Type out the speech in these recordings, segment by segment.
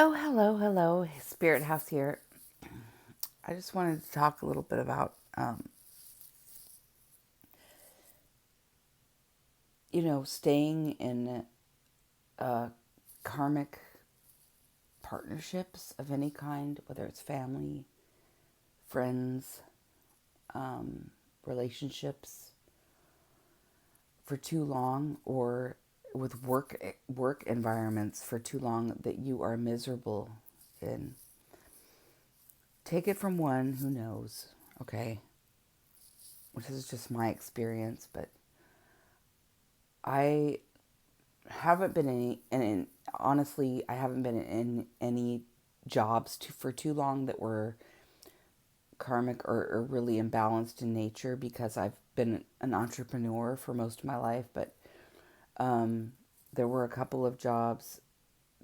Oh, hello, hello. Spirit House here. I just wanted to talk a little bit about, staying in karmic partnerships of any kind, whether it's family, friends, relationships, for too long, or with work environments for too long that you are miserable in. Take it from one who knows, okay? Which is just my experience, but I haven't been in honestly, I haven't been in any jobs for too long that were karmic or really imbalanced in nature, because I've been an entrepreneur for most of my life. But um, there were a couple of jobs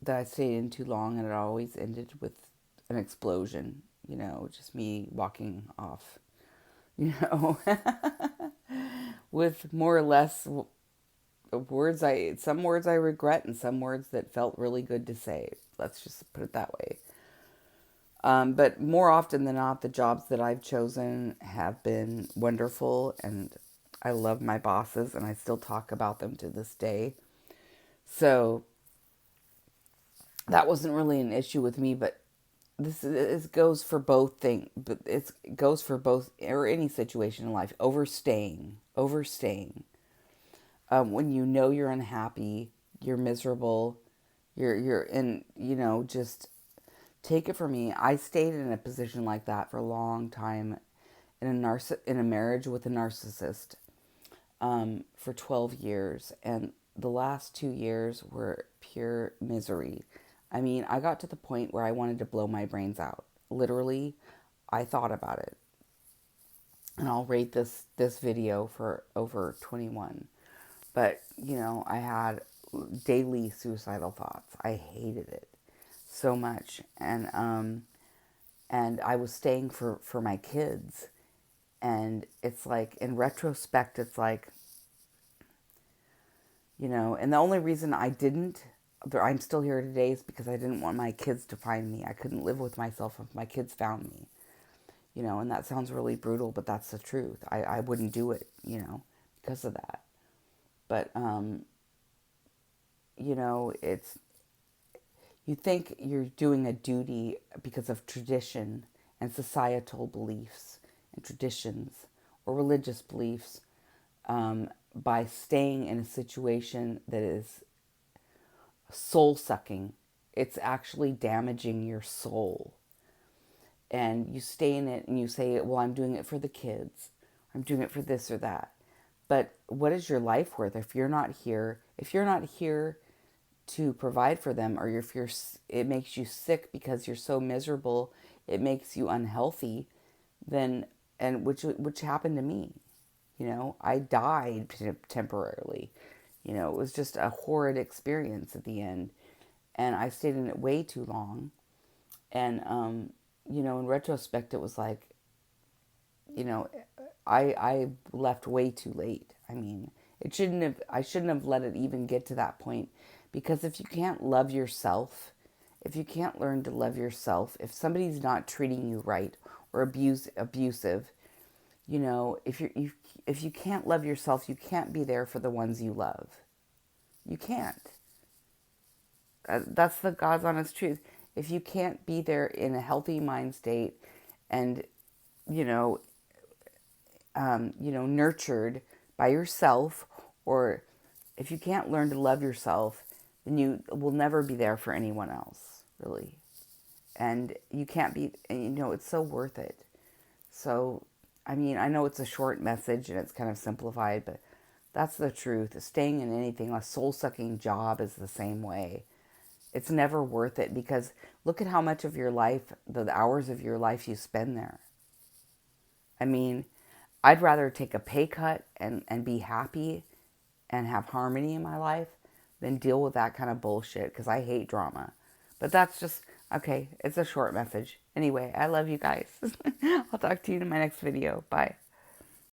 that I stayed in too long, and it always ended with an explosion. Just me walking off. You know, with more or less some words I regret, and some words that felt really good to say. Let's just put it that way. But more often than not, the jobs that I've chosen have been wonderful, and I love my bosses, and I still talk about them to this day. So that wasn't really an issue with me, but this goes for both things. But it goes for both, or any situation in life. Overstaying. When you know you're unhappy, you're miserable, you're in, just take it from me. I stayed in a position like that for a long time in a marriage with a narcissist, for 12 years, and the last 2 years were pure misery. I mean, I got to the point where I wanted to blow my brains out. Literally, I thought about it. And I'll rate this video for over 21. But, I had daily suicidal thoughts. I hated it so much. And I was staying for my kids. And it's like, in retrospect, it's like, and the only reason I'm still here today, is because I didn't want my kids to find me. I couldn't live with myself if my kids found me. And that sounds really brutal, but that's the truth. I wouldn't do it, because of that. But, it's, you think you're doing a duty because of tradition and societal beliefs and traditions or religious beliefs, by staying in a situation that is soul sucking. It's actually damaging your soul. And you stay in it and you say, well, I'm doing it for the kids. I'm doing it for this or that. But what is your life worth if you're not here? If you're not here to provide for them, or if it makes you sick because you're so miserable, it makes you unhealthy, then, and which happened to me. I died temporarily. It was just a horrid experience at the end, and I stayed in it way too long. And in retrospect, it was like, you know, I left way too late. I mean, I shouldn't have let it even get to that point, because if you can't love yourself, if you can't learn to love yourself, if somebody's not treating you right or abusive, if you can't love yourself, you can't be there for the ones you love. You can't. That's the God's honest truth. If you can't be there in a healthy mind state, and you know, nurtured by yourself, or if you can't learn to love yourself, then you will never be there for anyone else, really. And you can't be, it's so worth it. So, I mean, I know it's a short message and it's kind of simplified, but that's the truth. Staying in anything, a soul sucking job, is the same way. It's never worth it, because look at how much of your life, the hours of your life you spend there. I mean, I'd rather take a pay cut and be happy and have harmony in my life than deal with that kind of bullshit, because I hate drama. But that's just, okay, it's a short message. Anyway, I love you guys. I'll talk to you in my next video. Bye.